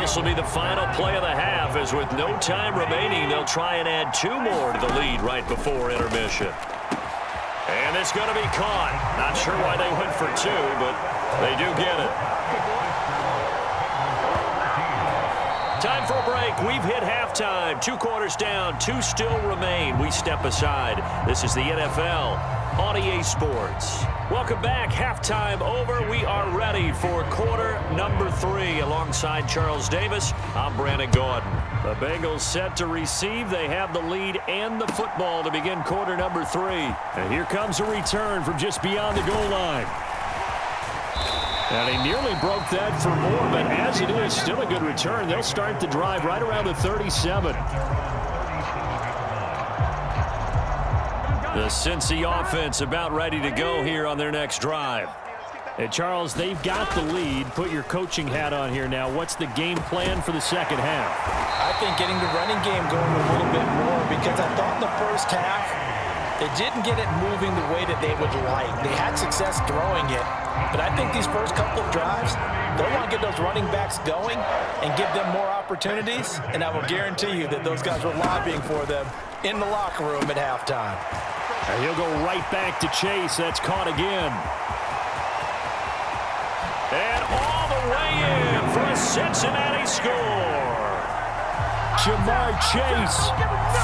this will be the final play of the half, as with no time remaining, they'll try and add 2 more to the lead right before intermission. And it's going to be caught. Not sure why they went for 2, but they do get it. Time for a break. We've hit halftime. 2 quarters down, 2 still remain. We step aside. This is the NFL on EA Sports. Welcome back. Halftime over. We are ready for quarter number 3. Alongside Charles Davis, I'm Brandon Gordon. The Bengals set to receive. They have the lead and the football to begin quarter number 3. And here comes a return from just beyond the goal line. And he nearly broke that for more, but as it is, still a good return. They'll start the drive right around the 37. The Cincy offense about ready to go here on their next drive. And Charles, they've got the lead. Put your coaching hat on here now. What's the game plan for the second half? I think getting the running game going a little bit more, because I thought in the first half they didn't get it moving the way that they would like. They had success throwing it, but I think these first couple of drives, they'll want to get those running backs going and give them more opportunities, and I will guarantee you that those guys were lobbying for them in the locker room at halftime. And he'll go right back to Chase. That's caught again. And all the way in for a Cincinnati score. Jamar Chase,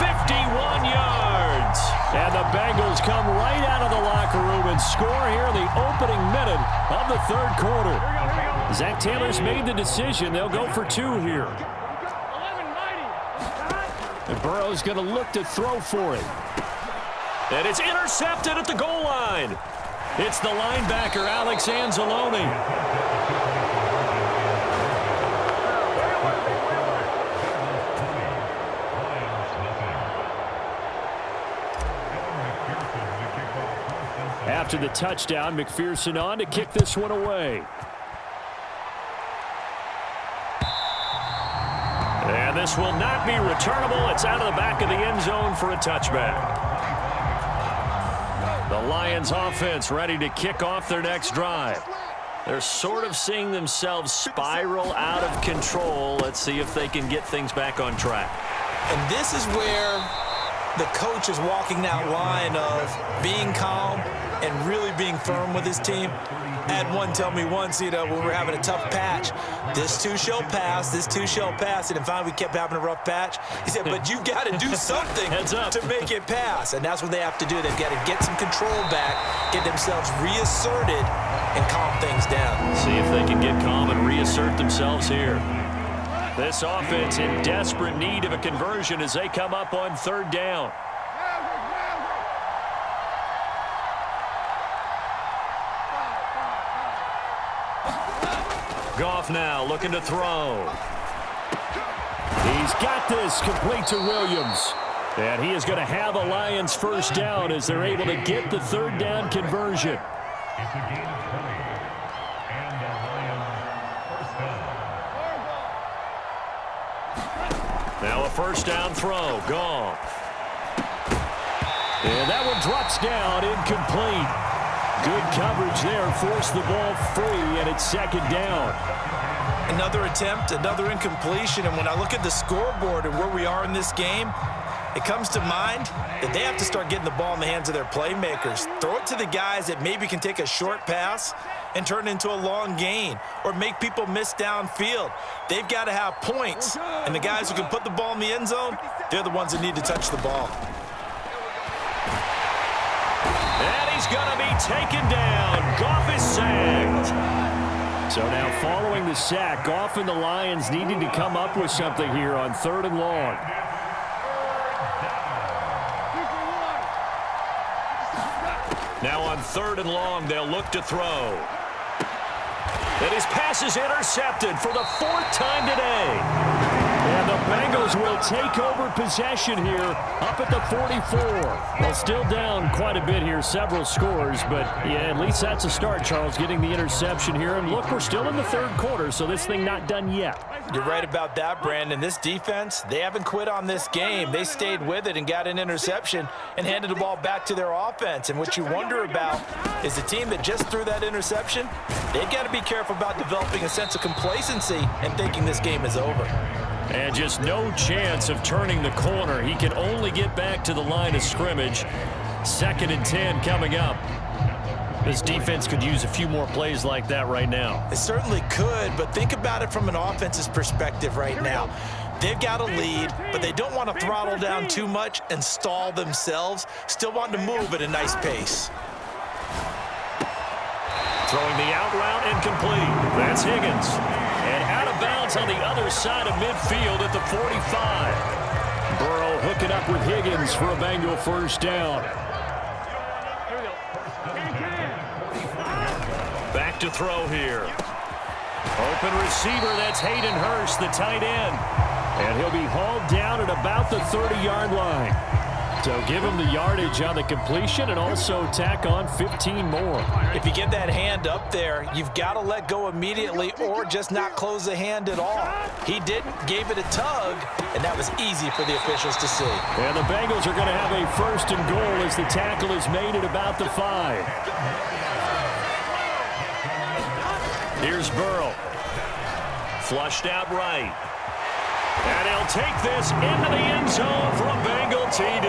51 yards. And the Bengals come right out of the locker room and score here in the opening minute of the third quarter. Zach Taylor's made the decision. They'll go for 2 here. And Burrow's going to look to throw for it. And it's intercepted at the goal line. It's the linebacker, Alex Anzalone. After the touchdown, McPherson on to kick this one away. And this will not be returnable. It's out of the back of the end zone for a touchback. The Lions offense ready to kick off their next drive. They're sort of seeing themselves spiral out of control. Let's see if they can get things back on track. And this is where the coach is walking that line of being calm and really being firm with his team. I had one tell me once, when we're having a tough patch, this too shall pass, this too shall pass. And finally we kept having a rough patch. He said, but you've got to do something to make it pass. And that's what they have to do. They've got to get some control back, get themselves reasserted, and calm things down. See if they can get calm and reassert themselves here. This offense in desperate need of a conversion as they come up on 3rd down. Goff now looking to throw. He's got this complete to Williams. And he is going to have a Lions first down as they're able to get the 3rd down conversion. Now a first down throw. Goff. And that one drops down, incomplete. Good coverage there, forced the ball free, and it's 2nd down. Another attempt, another incompletion, and when I look at the scoreboard and where we are in this game, it comes to mind that they have to start getting the ball in the hands of their playmakers. Throw it to the guys that maybe can take a short pass and turn it into a long gain or make people miss downfield. They've got to have points, and the guys who can put the ball in the end zone, they're the ones that need to touch the ball. And he's going to be taken down. Goff is sacked. So now following the sack, Goff and the Lions needing to come up with something here on 3rd and long. Now on 3rd and long, they'll look to throw. And his pass is intercepted for the 4th time today. And the Bengals will take over possession here up at the 44. Well, still down quite a bit here, several scores, but yeah, at least that's a start, Charles, getting the interception here. And look, we're still in the third quarter, so this thing not done yet. You're right about that, Brandon. This defense, they haven't quit on this game. They stayed with it and got an interception and handed the ball back to their offense. And what you wonder about is the team that just threw that interception, they've got to be careful about developing a sense of complacency and thinking this game is over. And just no chance of turning the corner. He can only get back to the line of scrimmage. 2nd and 10 coming up. This defense could use a few more plays like that right now. It certainly could, but think about it from an offense's perspective right now. They've got a lead, but they don't want to throttle down too much and stall themselves. Still want to move at a nice pace. Throwing the out route incomplete. That's Higgins. And out of bounds on the other side of midfield at the 45. Burrow hooking up with Higgins for a Bengal first down. Back to throw here. Open receiver, that's Hayden Hurst, the tight end. And he'll be hauled down at about the 30-yard line. So give him the yardage on the completion and also tack on 15 more. If you get that hand up there, you've got to let go immediately or just not close the hand at all. He didn't, gave it a tug, and that was easy for the officials to see. And the Bengals are going to have a 1st and goal as the tackle is made at about the 5. Here's Burrow. Flushed out right. And he'll take this into the end zone for a Bengal TD.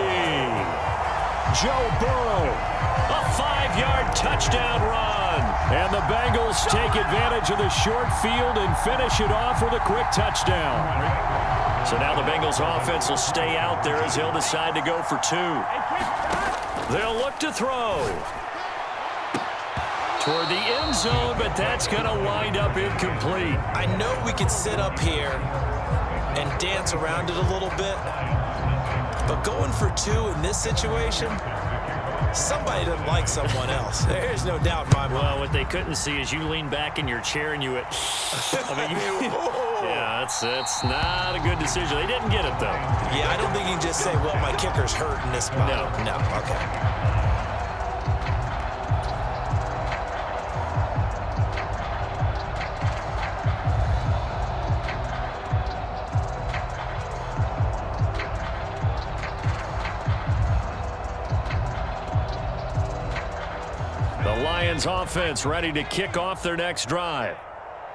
Joe Burrow, a 5-yard touchdown run. And the Bengals take advantage of the short field and finish it off with a quick touchdown. So now the Bengals offense will stay out there as they'll decide to go for 2. They'll look to throw. Toward the end zone, but that's going to wind up incomplete. I know we could sit up here and dance around it a little bit, but going for 2 in this situation, somebody doesn't like someone else. There's no doubt in my mind. Well, what they couldn't see is you lean back in your chair and you went, yeah, that's not a good decision. They didn't get it, though. Yeah, I don't think you can just say, well, my kicker's hurt in this spot. No, okay. Lions offense ready to kick off their next drive.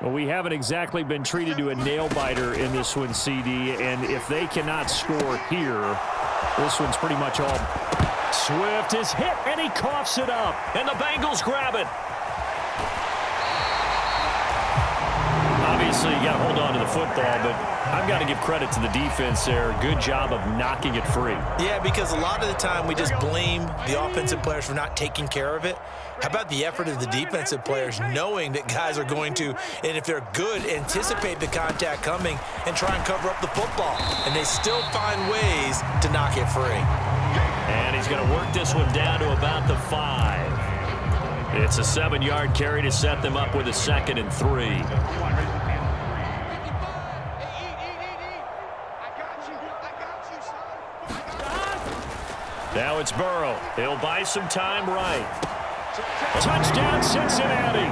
Well, we haven't exactly been treated to a nail-biter in this one, CD, and if they cannot score here, this one's pretty much all. Swift is hit, and he coughs it up, and the Bengals grab it. Obviously, you got to hold on to the football, but I've got to give credit to the defense there. Good job of knocking it free. Yeah, because a lot of the time we just blame the offensive players for not taking care of it. How about the effort of the defensive players knowing that guys are going to, and if they're good, anticipate the contact coming and try and cover up the football. And they still find ways to knock it free. And he's going to work this one down to about the 5. It's a 7-yard carry to set them up with a 2nd and 3. Now it's Burrow. He'll buy some time right. Touchdown, Cincinnati.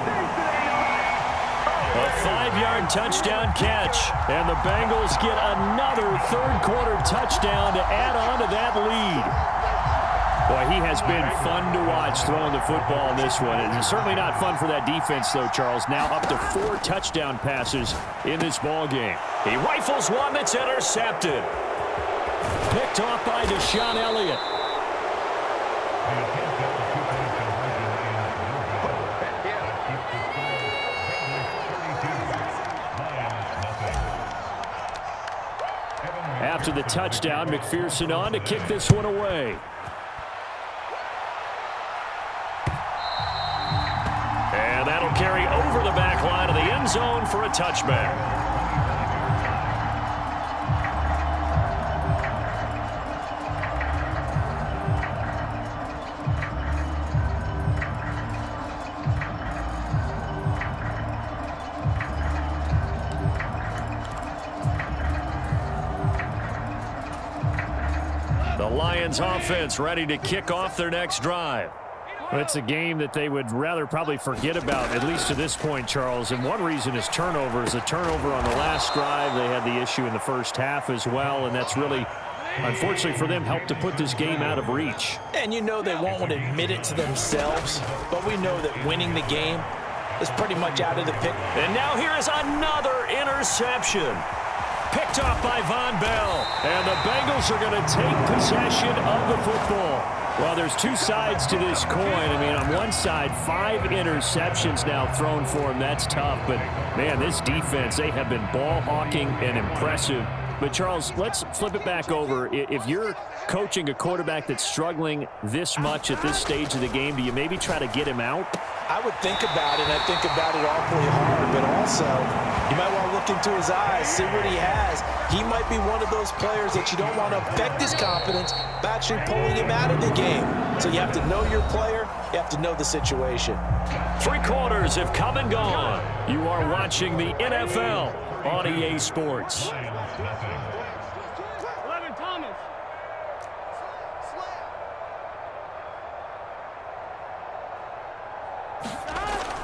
A 5-yard touchdown catch. And the Bengals get another third-quarter touchdown to add on to that lead. Boy, he has been fun to watch throwing the football in this one. It's certainly not fun for that defense, though, Charles. Now up to 4 touchdown passes in this ball game. He rifles one that's intercepted. Picked off by Deshaun Elliott. After the touchdown, McPherson on to kick this one away. And that'll carry over the back line of the end zone for a touchback. Lions offense ready to kick off their next drive. Well, it's a game that they would rather probably forget about, at least to this point, Charles. And one reason is turnovers. A turnover on the last drive. They had the issue in the first half as well, and that's really, unfortunately for them, helped to put this game out of reach. And you know they won't admit it to themselves, but we know that winning the game is pretty much out of the picture. And now here is another interception. Picked off by Von Bell. And the Bengals are going to take possession of the football. Well, there's two sides to this coin. I mean, on one side, 5 interceptions now thrown for him. That's tough. But, man, this defense, they have been ball hawking and impressive. But, Charles, let's flip it back over. If you're coaching a quarterback that's struggling this much at this stage of the game, do you maybe try to get him out? I would think about it, and I think about it awfully hard, but also you might want to look into his eyes, see what he has. He might be one of those players that you don't want to affect his confidence by actually pulling him out of the game. So you have to know your player, you have to know the situation. 3 quarters have come and gone. You are watching the NFL on EA Sports.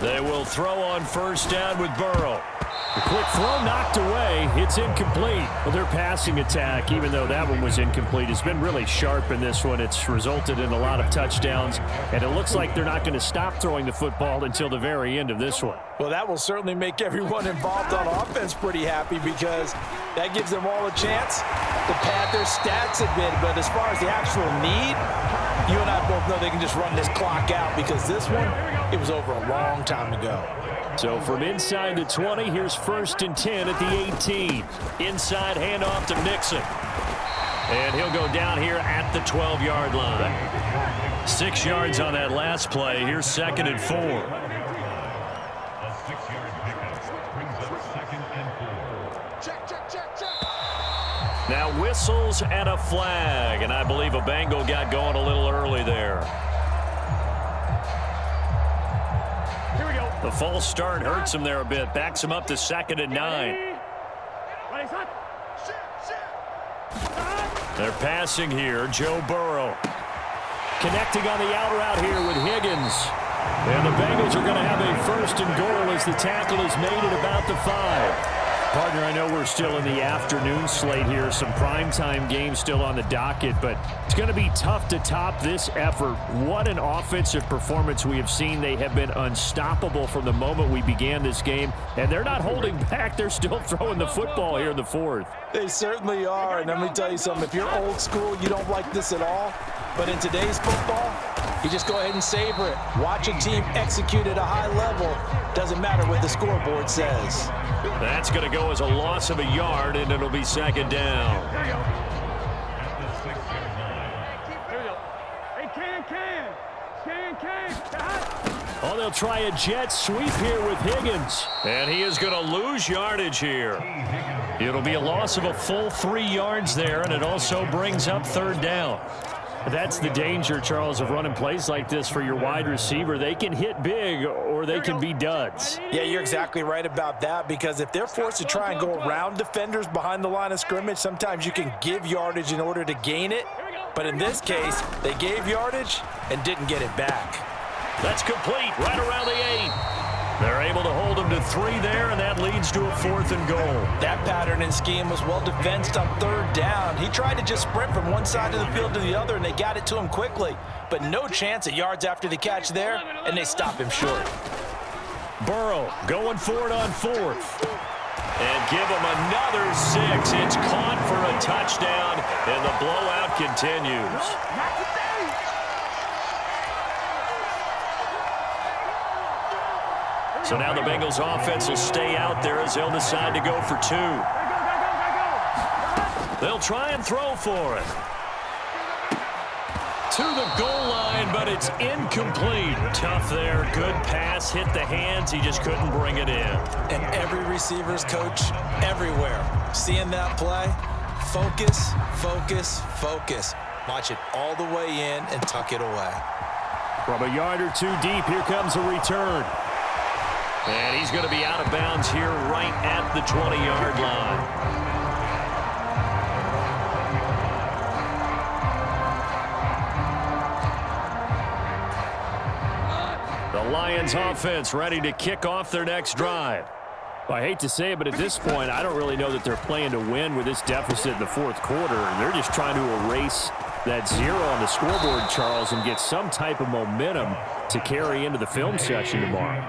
They will throw on first down with Burrow. The quick throw knocked away. It's incomplete. Well, their passing attack, even though that one was incomplete, has been really sharp in this one. It's resulted in a lot of touchdowns, and it looks like they're not going to stop throwing the football until the very end of this one. Well, that will certainly make everyone involved on offense pretty happy because that gives them all a chance to pad their stats a bit. But as far as the actual need, you and I both know they can just run this clock out because this one, it was over a long time ago. So from inside the 20, here's 1st and 10 at the 18. Inside handoff to Nixon. And he'll go down here at the 12-yard line. 6 yards on that last play. Here's 2nd and 4. Now whistles and a flag, and I believe a Bengal got going a little early there. Here we go. The false start hurts him there a bit. Backs him up to 2nd and 9. They're passing here. Joe Burrow. Connecting on the out route here with Higgins. And the Bengals are going to have a 1st and goal as the tackle is made at about the 5. Partner, I know we're still in the afternoon slate here. Some primetime games still on the docket, but it's going to be tough to top this effort. What an offensive performance we have seen. They have been unstoppable from the moment we began this game, and they're not holding back. They're still throwing the football here in the 4th. They certainly are, and let me tell you something. If you're old school, you don't like this at all. But in today's football, you just go ahead and savor it. Watch a team execute at a high level. Doesn't matter what the scoreboard says. That's going to go as a loss of a yard, and it'll be 2nd down. Here we go. Hey, can. Oh, they'll try a jet sweep here with Higgins. And he is going to lose yardage here. It'll be a loss of a full 3 yards there, and it also brings up 3rd down. That's the danger, Charles, of running plays like this for your wide receiver. They can hit big or they can be duds. Yeah, you're exactly right about that because if they're forced to try and go around defenders behind the line of scrimmage, sometimes you can give yardage in order to gain it. But in this case, they gave yardage and didn't get it back. That's complete right around the 8. They're able to hold him to 3 there, and that leads to a 4th and goal. That pattern and scheme was well defensed on 3rd down. He tried to just sprint from one side of the field to the other, and they got it to him quickly. But no chance at yards after the catch there, and they stop him short. Burrow going for it on 4th. And give him another 6. It's caught for a touchdown, and the blowout continues. So now the Bengals offense will stay out there as they'll decide to go for 2. They'll try and throw for it. To the goal line, but it's incomplete. Tough there. Good pass. Hit the hands. He just couldn't bring it in. And every receiver's coach everywhere. Seeing that play, focus, focus, focus. Watch it all the way in and tuck it away. From a yard or 2 deep, here comes a return. And he's going to be out of bounds here right at the 20-yard line. Lions offense ready to kick off their next drive. Well, I hate to say it, but at this point, I don't really know that they're playing to win with this deficit in the fourth quarter. They're just trying to erase that 0 on the scoreboard, Charles, and get some type of momentum to carry into the film session tomorrow.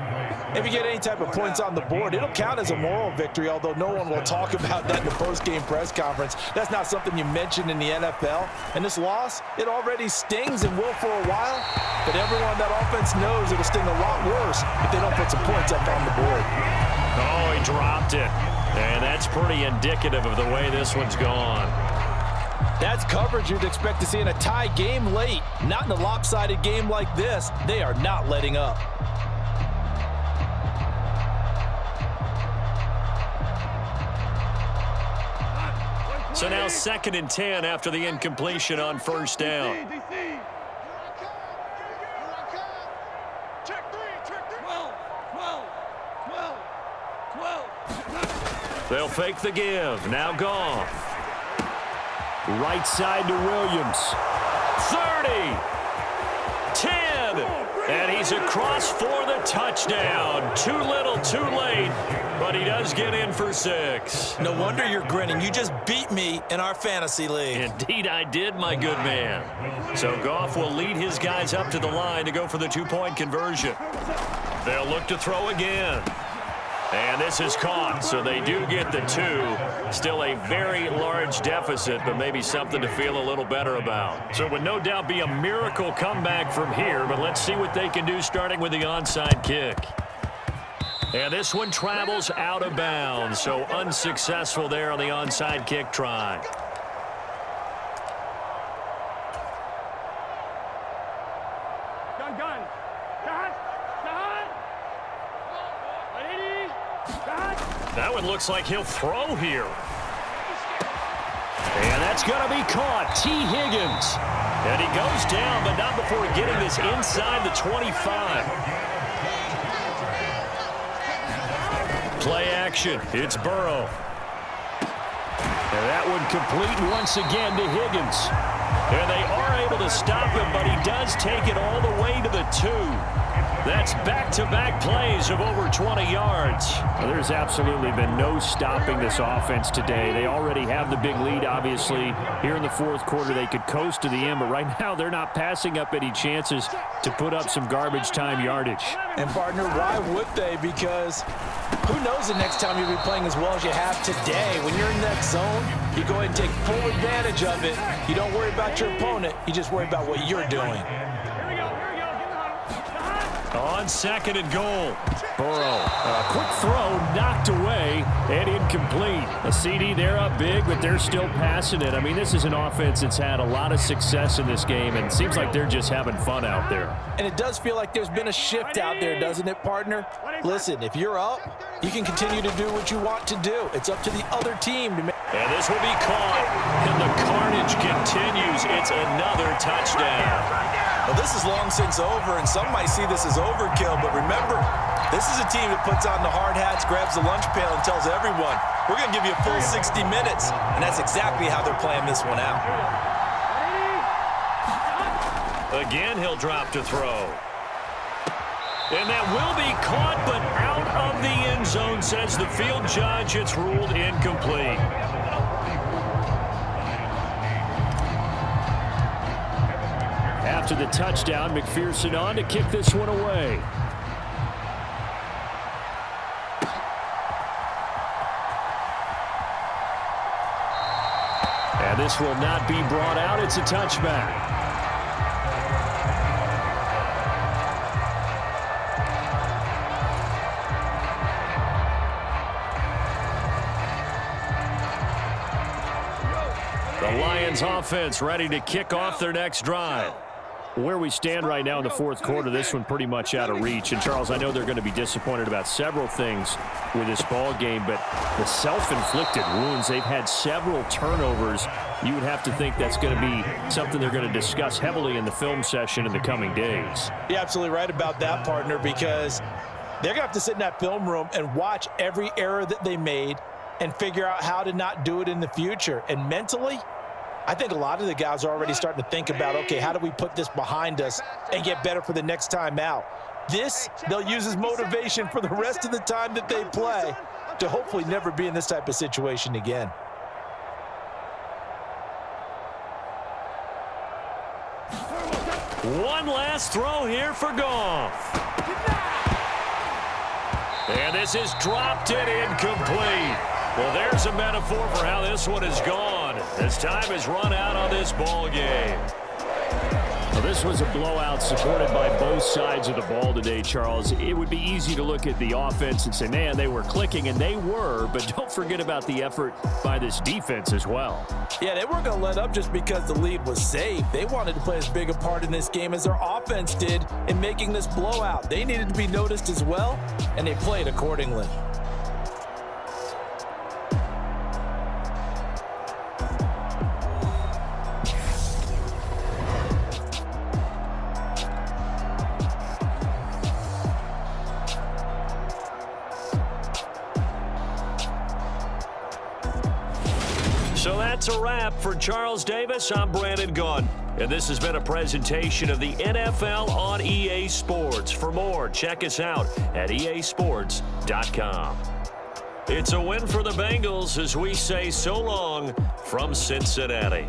If you get any type of points on the board, it'll count as a moral victory, although no one will talk about that in the post-game press conference. That's not something you mention in the NFL. And this loss, it already stings and will for a while, but everyone on that offense knows it'll sting a lot worse if they don't put some points up on the board. Oh, he dropped it. And that's pretty indicative of the way this one's gone. That's coverage you'd expect to see in a tie game late. Not in a lopsided game like this. They are not letting up. So now 2nd and 10 after the incompletion on first down. They'll fake the give. Now Goff. Right side to Williams. 30. 10. And he's across for the touchdown. Too little, too late. But he does get in for 6. No wonder you're grinning. You just beat me in our fantasy league. Indeed I did, my good man. So Goff will lead his guys up to the line to go for the 2-point conversion. They'll look to throw again. And this is caught, so they do get the 2. Still a very large deficit, but maybe something to feel a little better about. So it would no doubt be a miracle comeback from here, but let's see what they can do starting with the onside kick. And this one travels out of bounds, so unsuccessful there on the onside kick try. That one looks like he'll throw here. And that's going to be caught. T. Higgins. And he goes down, but not before getting this inside the 25. Play action. It's Burrow. And that one complete once again to Higgins. And they are able to stop him, but he does take it all the way to the 2. That's back-to-back plays of over 20 yards. Well, there's absolutely been no stopping this offense today. They already have the big lead, obviously. Here in the fourth quarter, they could coast to the end, but right now they're not passing up any chances to put up some garbage time yardage. And, partner, why would they? Because who knows the next time you'll be playing as well as you have today. When you're in that zone, you go ahead and take full advantage of it. You don't worry about your opponent. You just worry about what you're doing. On 2nd and goal. Burrow, a quick throw, knocked away, and incomplete. A CD, they're up big, but they're still passing it. I mean, this is an offense that's had a lot of success in this game, and it seems like they're just having fun out there. And it does feel like there's been a shift out there, doesn't it, partner? Listen, if you're up, you can continue to do what you want to do. It's up to the other team to make. And this will be caught, and the carnage continues. It's another touchdown. Well, this is long since over, and some might see this as overkill, but remember, this is a team that puts on the hard hats, grabs the lunch pail, and tells everyone, we're going to give you a full 60 minutes, and that's exactly how they're playing this one out. Again, he'll drop to throw. And that will be caught, but out of the end zone, says the field judge. It's ruled incomplete. After the touchdown, McPherson on to kick this one away. And this will not be brought out. It's a touchback. The Lions offense ready to kick off their next drive. Where we stand right now in the fourth quarter, this one pretty much out of reach. And, Charles, I know they're going to be disappointed about several things with this ball game, but the self-inflicted wounds, they've had several turnovers. You would have to think that's going to be something they're going to discuss heavily in the film session in the coming days. You're absolutely right about that, partner, because they're going to have to sit in that film room and watch every error that they made and figure out how to not do it in the future. And mentally, I think a lot of the guys are already starting to think about, okay, how do we put this behind us and get better for the next time out? This, they'll use as motivation for the rest of the time that they play to hopefully never be in this type of situation again. One last throw here for Goff. And this is dropped and incomplete. Well, there's a metaphor for how this one is gone. As time has run out on this ball game. Well, this was a blowout supported by both sides of the ball today, Charles. It would be easy to look at the offense and say, man, they were clicking, and they were, but don't forget about the effort by this defense as well. Yeah, they weren't going to let up just because the lead was saved. They wanted to play as big a part in this game as their offense did in making this blowout. They needed to be noticed as well, and they played accordingly. So that's a wrap. For Charles Davis, I'm Brandon Gaudin. And this has been a presentation of the NFL on EA Sports. For more, check us out at easports.com. It's a win for the Bengals as we say so long from Cincinnati.